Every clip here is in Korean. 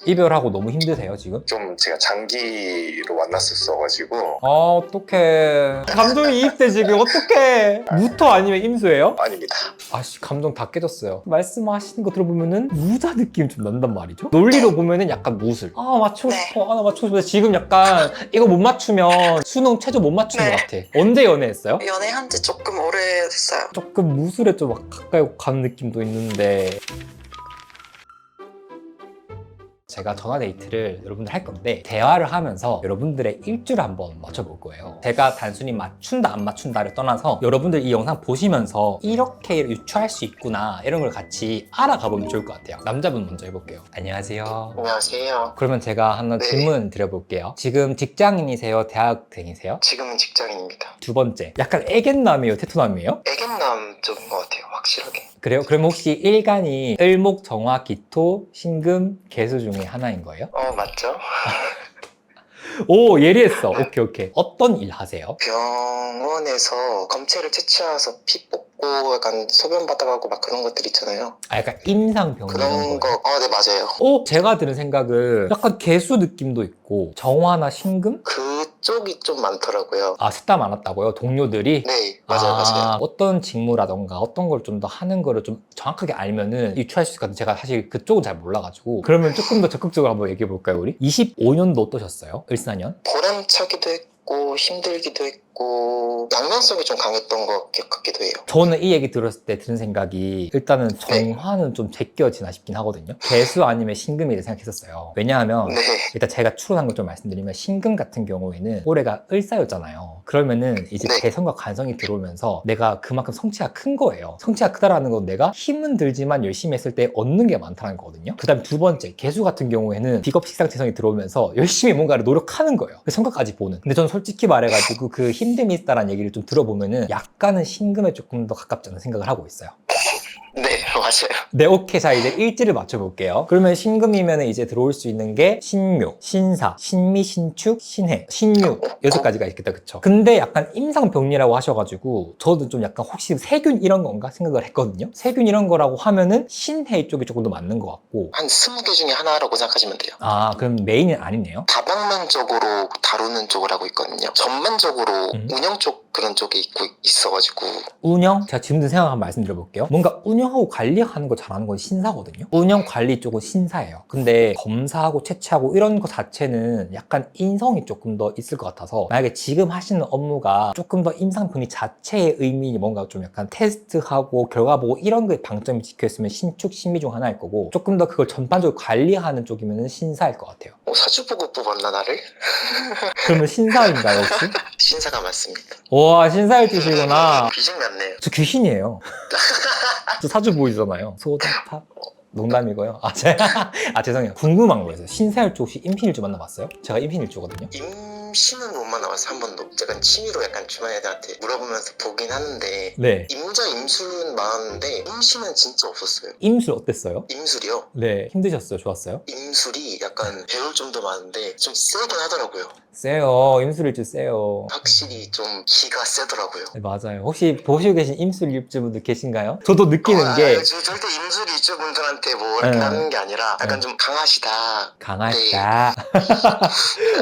이별하고 너무 힘드세요 지금? 좀 제가 장기로 만났었어가지고. 어떡해. 감정이입돼 지금. 어떡해. 무토 아니면 임수예요? 아닙니다. 아씨, 감정 다 깨졌어요. 말씀하시는 거 들어보면은 무자 느낌 좀 난단 말이죠. 논리로 보면은 약간 무술. 아, 맞추고 네. 싶어. 나 맞추고 싶어. 지금 약간 이거 못 맞추면 수능 최저 못 맞추는 네. 것 같아. 언제 연애했어요? 연애한 지 조금 오래됐어요. 조금 무술에 좀 막 가까이 가는 느낌도 있는데. 제가 전화 데이트를 여러분들 할 건데 대화를 하면서 여러분들의 일주를 한번 맞춰볼 거예요. 제가 단순히 맞춘다 안 맞춘다를 떠나서 여러분들 이 영상 보시면서 이렇게 유추할 수 있구나 이런 걸 같이 알아가보면 좋을 것 같아요. 남자분 먼저 해볼게요. 안녕하세요. 안녕하세요. 그러면 제가 하나 네. 질문 드려볼게요. 지금 직장인이세요? 대학생이세요? 지금은 직장인입니다. 두 번째, 약간 애견남이에요? 테토남이에요? 애견남 쪽인 것 같아요. 확실하게. 그래요? 그럼 혹시 일간이 을목, 정화, 기토, 신금, 개수 중에 하나인 거예요? 맞죠? 오, 예리했어. 오케이, 오케이. 어떤 일 하세요? 병원에서 검체를 채취해서 피 뽑고 약간 소변 받아가고 막 그런 것들 있잖아요. 아, 약간 임상병 이런 그런 거, 거예요? 네, 맞아요. 오, 제가 드는 생각은 약간 개수 느낌도 있고 정화나 신금? 그쪽이 좀 많더라고요. 아, 셋 다 많았다고요? 동료들이? 네, 맞아요, 맞아요. 어떤 직무라던가 어떤 걸 좀 더 하는 거를 좀 정확하게 알면은 유추할 수 있을 것 같아요. 제가 사실 그쪽은 잘 몰라가지고. 그러면 조금 더 적극적으로 한번 얘기해 볼까요, 우리? 25년도 어떠셨어요? 을사년? 보람차기도 했고 힘들기도 했고 양면성이 좀 강했던 것 같기도 해요. 저는 이 얘기 들었을 때 드는 생각이 일단은 정화는 좀 제껴지나 싶긴 하거든요. 개수 아니면 신금이라 생각했었어요. 왜냐하면 네. 일단 제가 추론한 걸 좀 말씀드리면 신금 같은 경우에는 올해가 을사였잖아요. 그러면은 이제 네. 개성과 관성이 들어오면서 내가 그만큼 성취가 큰 거예요. 성취가 크다라는 건 내가 힘은 들지만 열심히 했을 때 얻는 게 많다는 거거든요. 그 다음 두 번째, 개수 같은 경우에는 비겁 식상태성이 들어오면서 열심히 뭔가를 노력하는 거예요. 그 성과까지 보는. 근데 저는 솔직히 말해가지고 그 힘듦이 있다라는 얘기를 좀 들어보면은 약간은 신금에 조금 더 가깝지 않은 생각을 하고 있어요. 네, 맞아요. 네, 오케이. 자, 이제 일지를 맞춰볼게요. 그러면 신금이면 이제 들어올 수 있는 게 신묘, 신사, 신미, 신축, 신해, 신유. 6가지가 있겠다, 그쵸? 근데 약간 임상병리라고 하셔가지고 저도 좀 약간 혹시 세균 이런 건가 생각을 했거든요. 세균 이런 거라고 하면은 신해 쪽이 조금 더 맞는 것 같고. 한 20개 중에 하나라고 생각하시면 돼요. 아, 그럼 메인은 아니네요. 다방면적으로 다루는 쪽을 하고 있거든요. 전반적으로 운영 쪽 그런 쪽에 있어가지고 운영? 제가 지금 든 생각 한번 말씀드려볼게요. 뭔가 운영하고 관리하는 거 잘하는 건 신사거든요. 운영 관리 쪽은 신사예요. 근데 검사하고 채취하고 이런 거 자체는 약간 인성이 조금 더 있을 것 같아서 만약에 지금 하시는 업무가 조금 더 임상병리 자체의 의미 뭔가 좀 약간 테스트하고 결과 보고 이런 거에 방점이 찍혀있으면 신축, 신미 중 하나일 거고 조금 더 그걸 전반적으로 관리하는 쪽이면 신사일 것 같아요. 사주보고 뽑았나 나를? 그러면 신사인가요 혹시? 신사가 맞습니다. 와, 신사일주시구나. 귀신 같네요. 저 귀신이에요. 저 사주 보이잖아요. 소다파. 농담이고요. 죄송해요. 궁금한 거예요. 신사일주 혹시 임신일주 만나봤어요? 제가 임신일주거든요. 임신은 못 만나봤어요. 한 번도. 약간 취미로 약간 주변 애들한테 물어보면서 보긴 하는데 네. 임자 임술은 많았는데 임신은 진짜 없었어요. 임술 어땠어요? 임술이요? 네. 힘드셨어요? 좋았어요? 임술이 약간 배울 점도 많은데 좀 세긴 하더라고요. 세요. 임술일주 세요. 확실히 좀 기가 세더라고요. 네, 맞아요. 혹시 보시고 계신 임술일주분들 계신가요? 저도 느끼는 게 저 절대 임술 일주분들한테 뭐 이렇게 하는 게 아니라 약간 좀 강하시다. 강하시다.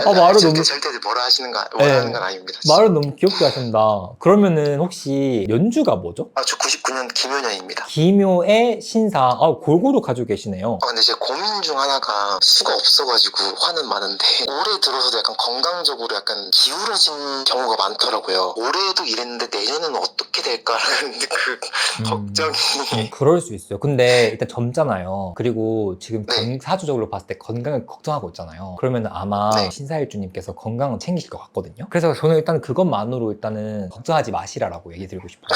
말을 말을 절대 뭐라 하시는 거 원하는 건 아닙니다. 말을 너무 귀엽게 하신다. 그러면은 혹시 연주가 뭐죠? 저 99년 김효년입니다. 기묘의 신사. 골고루 가지고 계시네요. 근데 제 고민 중 하나가 수가 없어가지고 화는 많은데 올해 들어서도 약간 건강적으로 약간 기울어진 경우가 많더라고요. 올해도 이랬는데 내년은 어떻게 될까라는 그 걱정이. 그럴 수 있어요. 근데 일단 젊잖아요. 그리고 지금 네. 사주적으로 봤을 때 건강을 걱정하고 있잖아요. 그러면 아마 네. 신사일주님께서 건강을 챙기실 것 같거든요. 그래서 저는 일단 그것만으로 일단은 걱정하지 마시라라고 얘기 드리고 싶어요.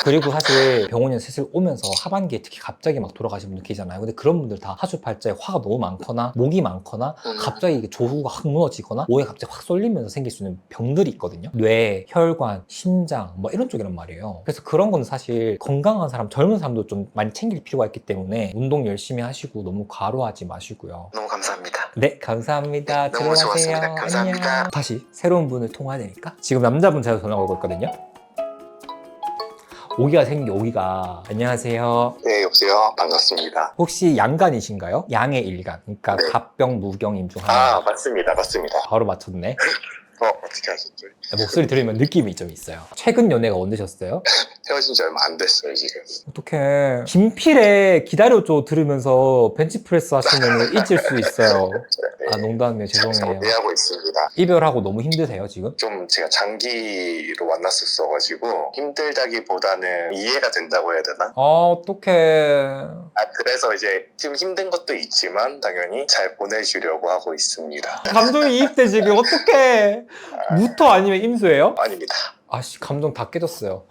그리고 사실 병원에 슬슬 오면서 하반기에 특히 갑자기 막 돌아가신 분들 계시잖아요. 근데 그런 분들 다 하주팔자에 화가 너무 많거나 목이 많거나 갑자기 이게 조후가 확 무너지거나 몸에 갑자기 확 쏠리면서 생길 수 있는 병들이 있거든요. 뇌, 혈관, 심장 뭐 이런 쪽이란 말이에요. 그래서 그런 거는 사실 건강한 사람, 젊은 사람도 좀 많이 챙길 필요가 있기 때문에 운동 열심히 하시고 너무 과로하지 마시고요. 너무 감사합니다. 네, 감사합니다. 네, 너무 들어가세요. 좋았습니다. 감사합니다. 안녕. 다시 새로운 분을 통화해야 되니까. 지금 남자분 제가 전화 걸고 있거든요. 오기가 생긴 게 오기가. 안녕하세요. 네, 여보세요. 반갑습니다. 혹시 양간이신가요? 양의 일간. 그러니까 네. 갑병, 무경임 중 하나. 맞습니다. 바로 맞췄네. 어떻게 하셨죠? 목소리 들으면 느낌이 좀 있어요. 최근 연애가 언제셨어요? 헤어진 지 얼마 안 됐어요, 지금. 어떡해. 김필의 기다려줘 들으면서 벤치프레스 하시면 잊을 수 있어요. 아, 농담이에요. 죄송해요. 이해하고 있습니다. 이별하고 너무 힘드세요, 지금? 좀 제가 장기로 만났었어가지고 힘들다기보다는 이해가 된다고 해야 되나? 어떡해. 그래서 이제 좀 힘든 것도 있지만 당연히 잘 보내주려고 하고 있습니다. 감정이 이입돼, 지금. 어떡해. 무토 아니면 임수예요? 아닙니다. 아씨, 감정 다 깨졌어요.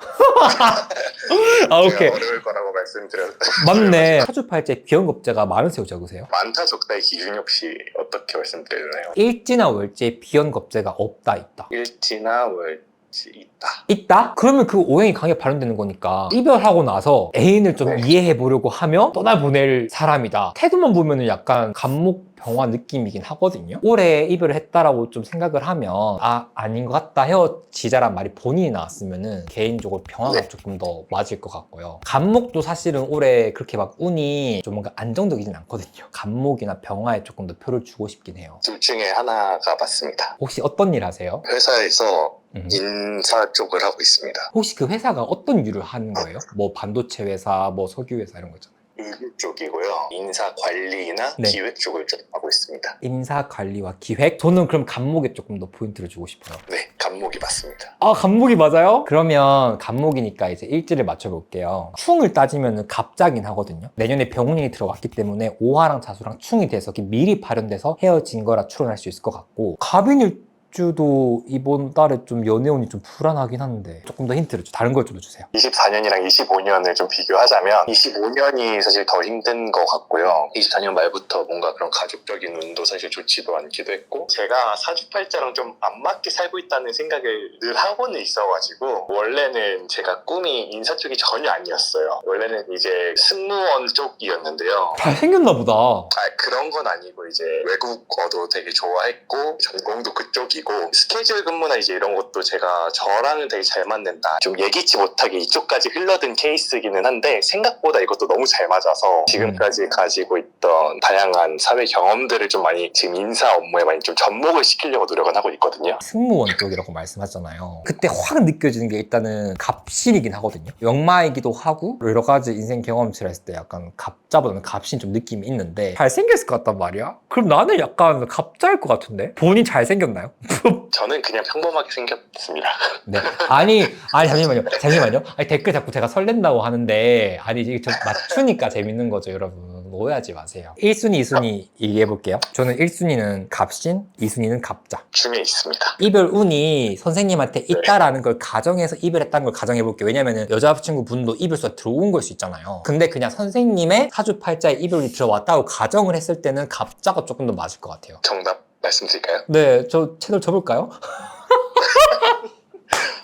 아, 오케이. 제가 어려울 거라고 말씀드렸. 맞네. 사주팔자에 비연겁제가 많으세요, 적으세요? 많다 적다의 기준이 혹시 어떻게 말씀드리나요? 일지나 월지에 비연겁제가 없다, 있다. 일지나 월지 있다. 있다? 그러면 그 오행이 강하게 발현되는 거니까 이별하고 나서 애인을 좀 네. 이해해 보려고 하면 떠나보낼 사람이다. 태도만 보면은 약간 감목 병화 느낌이긴 하거든요. 올해 이별을 했다라고 좀 생각을 하면 아닌 것 같다, 헤어지자란 말이 본인이 나왔으면은 개인적으로 병화가 네. 조금 더 맞을 것 같고요. 감목도 사실은 올해 그렇게 막 운이 좀 뭔가 안정적이진 않거든요. 감목이나 병화에 조금 더 표를 주고 싶긴 해요. 둘 중에 하나가 맞습니다. 혹시 어떤 일 하세요? 회사에서 음. 인사 쪽을 하고 있습니다. 혹시 그 회사가 어떤 일을 하는 거예요? 뭐 반도체 회사, 뭐 석유 회사 이런 거 있잖아요. 의료 쪽이고요. 인사 관리나 네. 기획 쪽을 좀 하고 있습니다. 인사 관리와 기획? 저는 그럼 감목에 조금 더 포인트를 주고 싶어요. 네, 간목이 맞습니다. 아, 감목이 맞아요? 그러면 감목이니까 이제 일지를 맞춰볼게요. 충을 따지면 갑자긴 하거든요. 내년에 병운이 들어왔기 때문에 오화랑 자수랑 충이 돼서 미리 발현돼서 헤어진 거라 추론할 수 있을 것 같고, 갑인일주도 이번 달에 좀 연애운이 좀 불안하긴 한데 조금 더 힌트를 다른 걸 좀 주세요. 24년이랑 25년을 좀 비교하자면 25년이 사실 더 힘든 것 같고요. 24년 말부터 뭔가 그런 가족적인 운도 사실 좋지도 않기도 했고, 제가 사주팔자랑 좀 안 맞게 살고 있다는 생각을 늘 하고는 있어가지고, 원래는 제가 꿈이 인사 쪽이 전혀 아니었어요. 원래는 이제 승무원 쪽이었는데요. 잘생겼나 보다. 그런 건 아니고 이제 외국어도 되게 좋아했고 전공도 그쪽이고, 스케줄 근무나 이제 이런 것도 제가 저랑은 되게 잘 맞는다, 좀 예기치 못하게 이쪽까지 흘러든 케이스기는 한데 생각보다 이것도 너무 잘 맞아서 지금까지 가지고 있던 다양한 사회 경험들을 좀 많이 지금 인사 업무에 많이 좀 접목을 시키려고 노력은 하고 있거든요. 승무원 쪽이라고 말씀하셨잖아요. 그때 확 느껴지는 게 일단은 갑신이긴 하거든요. 역마이기도 하고 여러 가지 인생 경험치를 했을 때 약간 갑자보다는 갑신 좀 느낌이 있는데 잘생겼을 것 같단 말이야? 그럼 나는 약간 갑자일 것 같은데? 본인 잘생겼나요? 저는 그냥 평범하게 생겼습니다. 네. 아니 잠시만요. 아니, 댓글 자꾸 제가 설렌다고 하는데, 아니, 이게 좀 맞추니까 재밌는 거죠, 여러분. 오해하지 마세요. 1순위, 2순위 얘기해볼게요. 저는 1순위는 갑신, 2순위는 갑자. 중에 있습니다. 이별 운이 선생님한테 있다라는 걸 가정해서 이별했다는 걸 가정해볼게요. 왜냐면은 여자친구 분도 이별수가 들어온 걸 수 있잖아요. 근데 그냥 선생님의 사주팔자에 이별이 들어왔다고 가정을 했을 때는 갑자가 조금 더 맞을 것 같아요. 정답 말씀드릴까요? 네, 저 채널 접을까요?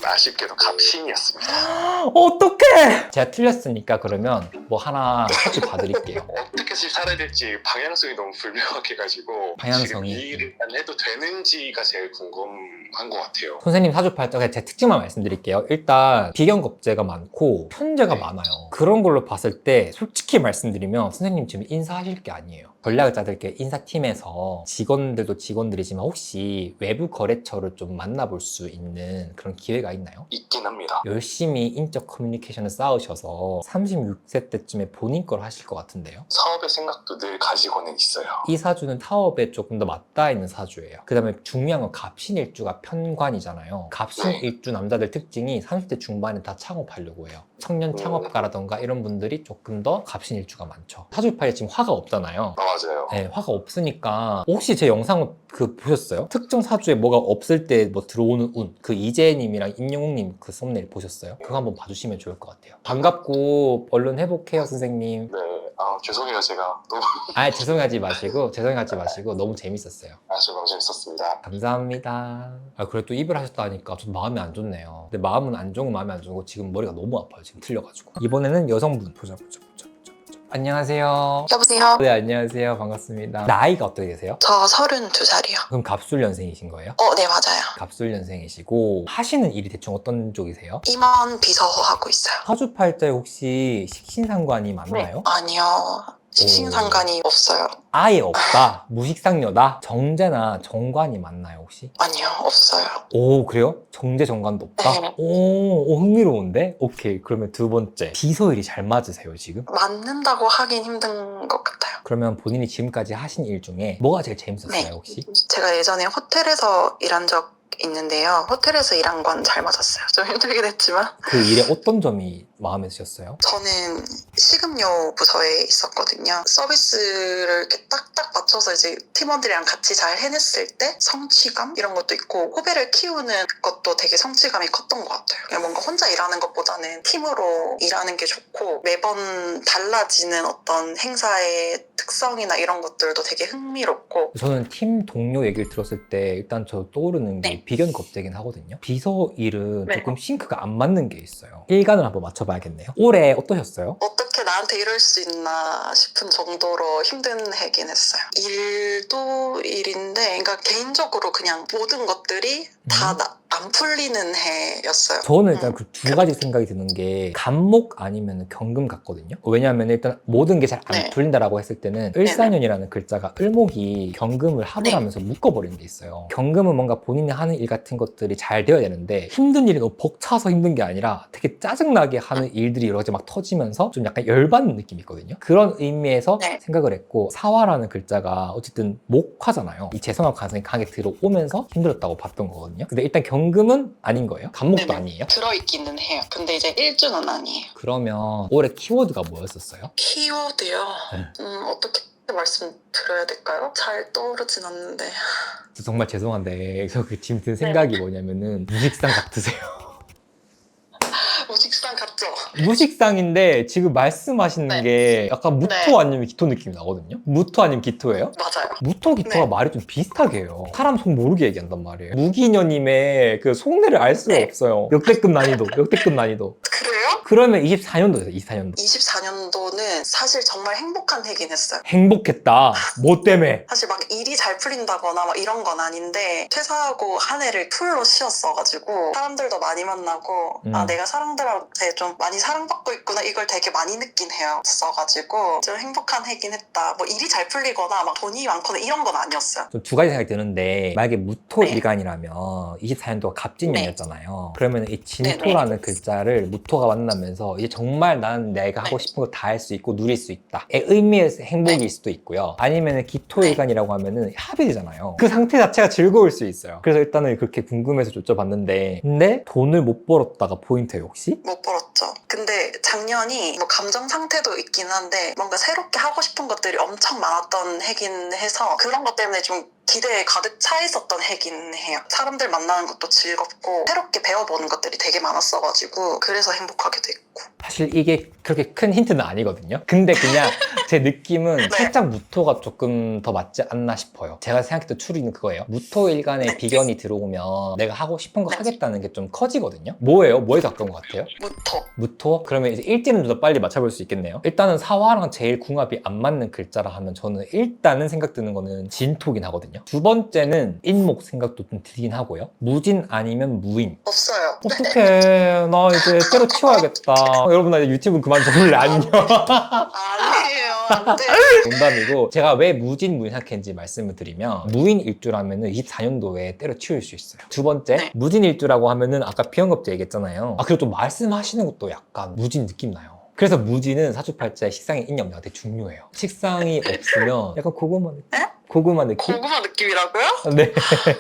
아쉽게도 갑신이었습니다. 어떡해! 제가 틀렸으니까 그러면 뭐 하나 터치 봐드릴게요. 어떻게 살아야 될지 방향성이 너무 불명확해가지고 방향성이. 지금 이 일을 해도 되는지가 제일 궁금한 것 같아요. 선생님 선생님 사주팔자의 제 특징만 말씀드릴게요. 일단 비견겁제가 많고 편제가 네. 많아요. 그런 걸로 봤을 때 솔직히 말씀드리면 선생님 지금 인사하실 게 아니에요. 전략을 짜들게 인사팀에서 직원들도 직원들이지만 혹시 외부 거래처를 좀 만나볼 수 있는 그런 기회가 있나요? 있긴 합니다. 열심히 인적 커뮤니케이션을 쌓으셔서 36세 때쯤에 본인 걸 하실 것 같은데요. 사업의 생각도 늘 가지고는 있어요. 이 사주는 사업에 조금 더 맞닿아 있는 사주예요. 그 다음에 중요한 건 갑신일주가 편관이잖아요. 갑신일주 남자들 특징이 30대 중반에 다 창업하려고 해요. 청년 창업가라던가 이런 분들이 조금 더 갑신일주가 많죠. 사주팔에 지금 화가 없잖아요. 맞아요. 네, 화가 없으니까 혹시 제 영상 보셨어요? 특정 사주에 뭐가 없을 때 뭐 들어오는 운, 그 이재님이랑 임영웅님 그 썸네일 보셨어요? 그거 한번 봐주시면 좋을 것 같아요. 반갑고 얼른 회복해요, 선생님. 네, 죄송해요. 제가 너무 죄송하지 마시고 너무 재밌었어요. 아주 너무 재밌었습니다. 감사합니다. 그래도 이별하셨다 하니까 좀 마음이 안 좋네요. 근데 마음은 안 좋은 거 마음이 안 좋고 지금 머리가 너무 아파요. 지금 틀려가지고. 이번에는 여성분 보자. 안녕하세요. 여보세요? 네, 안녕하세요. 반갑습니다. 나이가 어떻게 되세요? 저 32살이요. 그럼 갑술년생이신 거예요? 네, 맞아요. 갑술년생이시고 하시는 일이 대충 어떤 쪽이세요? 임원 비서 하고 있어요. 사주팔자에 혹시 식신상관이 맞나요? 아니요. 식신상관이 없어요. 아예 없다. 무식상녀다. 정제나 정관이 맞나요 혹시? 아니요, 없어요. 오, 그래요? 정제 정관도 없다? 네. 오, 흥미로운데? 오케이. 그러면 두 번째. 비서일이 잘 맞으세요 지금? 맞는다고 하긴 힘든 것 같아요. 그러면 본인이 지금까지 하신 일 중에 뭐가 제일 재밌었어요 네. 혹시? 제가 예전에 호텔에서 일한 적 있는데요. 호텔에서 일한 건 잘 맞았어요. 좀 힘들긴 했지만. 그 일의 어떤 점이 마음에 드셨어요? 저는 식음료 부서에 있었거든요. 서비스를 이렇게 딱딱 맞춰서 이제 팀원들이랑 같이 잘 해냈을 때 성취감? 이런 것도 있고 후배를 키우는 것도 되게 성취감이 컸던 것 같아요. 그냥 뭔가 혼자 일하는 것보다는 팀으로 일하는 게 좋고 매번 달라지는 어떤 행사의 특성이나 이런 것들도 되게 흥미롭고 저는 팀 동료 얘기를 들었을 때 일단 저 떠오르는 게 네. 비견겁제긴 하거든요. 비서 일은 네. 조금 싱크가 안 맞는 게 있어요. 일간을 한번 맞춰봐야겠네요. 올해 어떠셨어요? 어떻게 나한테 이럴 수 있나 싶은 정도로 힘든 해긴 했어요. 일도 일인데 그러니까 개인적으로 그냥 모든 것들이 다 안 풀리는 해였어요. 저는 일단 그 두 가지 생각이 드는 게 간목 아니면 경금 같거든요. 왜냐하면 일단 모든 게 잘 안 네. 풀린다라고 했을 때는 을사년이라는 글자가 을목이 경금을 합을 네. 하면서 묶어버리는 게 있어요. 경금은 뭔가 본인이 하는 일 같은 것들이 잘 되어야 되는데 힘든 일이 너무 벅차서 힘든 게 아니라 되게 짜증나게 하는 일들이 여러 가지 막 터지면서 좀 약간 열받는 느낌이 있거든요. 그런 의미에서 네. 생각을 했고 사화라는 글자가 어쨌든 목화잖아요. 이 재성합 가능성이 강하게 들어오면서 힘들었다고 봤던 거거든요. 근데 일단 경금은 아닌 거예요? 간목도 네네. 아니에요? 들어있기는 해요. 근데 이제 일주는 아니에요. 그러면 올해 키워드가 뭐였었어요? 키워드요? 네. 어떻게 말씀드려야 될까요? 잘 떠오르진 않는데. 정말 죄송한데 저 그 지금 든 생각이 뭐냐면은 무식상 같으세요. 무식상 같죠? 무식상인데 지금 말씀하시는 네. 게 약간 무토 네. 아니면 기토 느낌이 나거든요. 무토 아니면 기토예요? 맞아요. 무토 기토가 네. 말이 좀 비슷하게 해요. 사람 속 모르게 얘기한단 말이에요. 무기녀님의 그 속내를 알 수가 네. 없어요. 역대급 난이도, 역대급 난이도. 그래요? 그러면 24년도예요, 24년도. 24년도는 사실 정말 행복한 해긴 했어요. 행복했다. 뭐 때문에? 사실 막 일이 잘 풀린다거나 막 이런 건 아닌데 퇴사하고 한 해를 풀로 쉬었어가지고 사람들도 많이 만나고 아 내가 사람들한테 좀 많이 사랑받고 있구나 이걸 되게 많이 느낀 해였어가지고 좀 행복한 해긴 했다. 뭐 일이 잘 풀리거나 막 돈이 많거나 이런 건 아니었어요. 좀 두 가지 생각이 드는데 만약에 무토 네. 일간이라면 24년도가 갑진년이었잖아요. 그러면 이 진토라는 글자를 무토가 만나면서 이제 정말 나는 내가 하고 싶은 거 다 할 수 있고 누릴 수 있다의 의미에서 행복일 수도 있고요. 아니면 기토 일간이라고 하면은 합이 되잖아요. 그 상태 자체가 즐거울 수 있어요. 그래서 일단은 그렇게 궁금해서 여쭤봤는데 근데 돈을 못 벌었다가 포인트예요 혹시? 못 벌었죠. 근데 작년이 뭐 감정 상태도 있긴 한데 뭔가 새롭게 하고 싶은 것들이 엄청 많았던 해긴 해서 그런 것 때문에 좀 기대에 가득 차 있었던 해긴 해요. 사람들 만나는 것도 즐겁고 새롭게 배워보는 것들이 되게 많았어가지고 그래서 행복하기도 했고. 사실 이게 그렇게 큰 힌트는 아니거든요. 근데 그냥 제 느낌은 네. 살짝 무토가 조금 더 맞지 않나 싶어요. 제가 생각했던 추리는 그거예요. 무토 일간에 비견이 들어오면 내가 하고 싶은 거 네. 하겠다는 게 좀 커지거든요. 뭐예요? 뭐에 가까운 것 같아요? 무토. 무토? 그러면 이제 일지는 좀 더 빨리 맞춰볼 수 있겠네요. 일단은 사화랑 제일 궁합이 안 맞는 글자라 하면 저는 일단은 생각 드는 거는 진토긴 하거든요. 두 번째는 인목 생각도 좀 들긴 하고요. 무진 아니면 무인. 없어요. 어떡해. 나 이제 때려치워야겠다. 여러분 나 이제 유튜브 그만 접을래. 안녕. 아니에요. 안 돼. 농담이고 제가 왜 무진 무인 생각했는지 말씀을 드리면 무인 일주라면 24년도에 때려치울 수 있어요. 두 번째 네. 무진 일주라고 하면은 아까 비연급제 얘기했잖아요. 그리고 또 말씀하시는 것도 약간 무진 느낌 나요. 그래서 무진은 사주팔자의 식상의 인연이 되게 중요해요. 식상이 없으면 약간 고구마 느낌? 네? 고구마 느낌? 고구마 느낌이라고요? 네.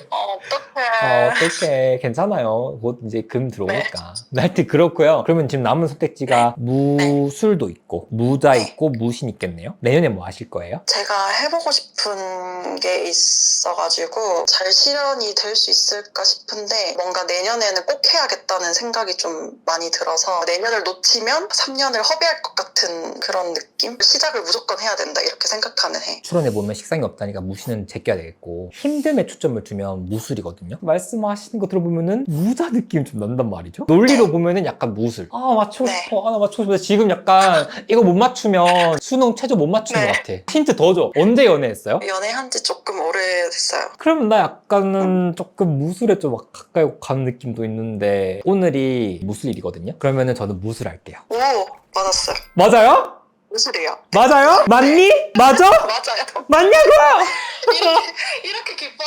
어떡해. 어떡해. 괜찮아요. 곧 이제 금 들어오니까. 하여튼 그렇고요. 그러면 지금 남은 선택지가 무술도 있고 무자 네. 있고 무신 있겠네요. 내년에 뭐 하실 거예요? 제가 해보고 싶은 게 있어가지고 잘 실현이 될 수 있을까 싶은데 뭔가 내년에는 꼭 해야겠다는 생각이 좀 많이 들어서 내년을 놓치면 3년을 허비할 것 같은 그런 느낌? 시작을 무조건 해야 된다 이렇게 생각하는 해. 추론해보면 식상이 없다니까 그러니까 무시는 제껴야 되겠고 힘듦에 초점을 두면 무술이거든요. 말씀하시는 거 들어보면은 무자 느낌 좀 난단 말이죠. 논리로 보면은 약간 무술. 아 맞추고 네. 싶어. 나 맞추고 싶어. 지금 약간 이거 못 맞추면 수능 최저 못 맞추는 네. 것 같아. 힌트 더 줘. 언제 연애했어요? 연애한 지 조금 오래됐어요. 그러면 나 약간은 조금 무술에 좀 막 가까이 간 느낌도 있는데 오늘이 무술일이거든요. 그러면은 저는 무술할게요. 오, 맞았어요. 맞아요? 무술이에요. 맞아요? 맞니? 맞아? 맞아요. 맞냐고! 이렇게 기뻐.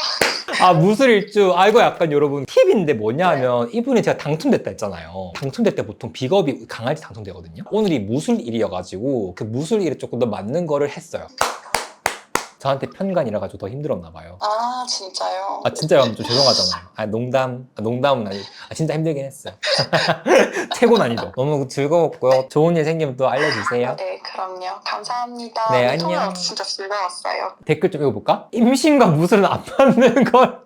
아 무술일주. 아 이거 약간 여러분 팁인데 뭐냐 하면 이분이 제가 당첨됐다 했잖아요. 당첨될 때 보통 비겁이 강할지 당첨되거든요. 오늘이 무술일이어가지고 그 무술일에 조금 더 맞는 거를 했어요. 저한테 편간이라 가지고 더 힘들었나 봐요. 아, 진짜요? 아 진짜 좀 죄송하잖아요. 아 농담은 아니고 진짜 힘들긴 했어요. 최고 난이도. 너무 즐거웠고요. 좋은 일 생기면 또 알려주세요. 네, 그럼요. 감사합니다. 네, 오늘 안녕. 통화 진짜 즐거웠어요. 댓글 좀 읽어볼까? 임신과 무술은 안 맞는 걸.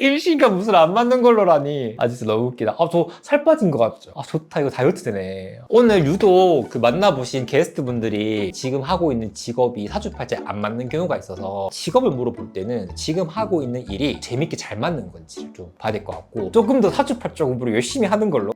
임신과 무술 안 맞는 걸로라니. 아 진짜 너무 웃기다. 아 저 살 빠진 것 같죠? 아 좋다. 이거 다이어트 되네. 오늘 유독 그 만나보신 게스트분들이 지금 하고 있는 직업이 사주팔자에 안 맞는 경우가 있어서 직업을 물어볼 때는 지금 하고 있는 일이 재밌게 잘 맞는 건지를 좀 봐야 될 것 같고 조금 더 사주팔자 공부를 열심히 하는 걸로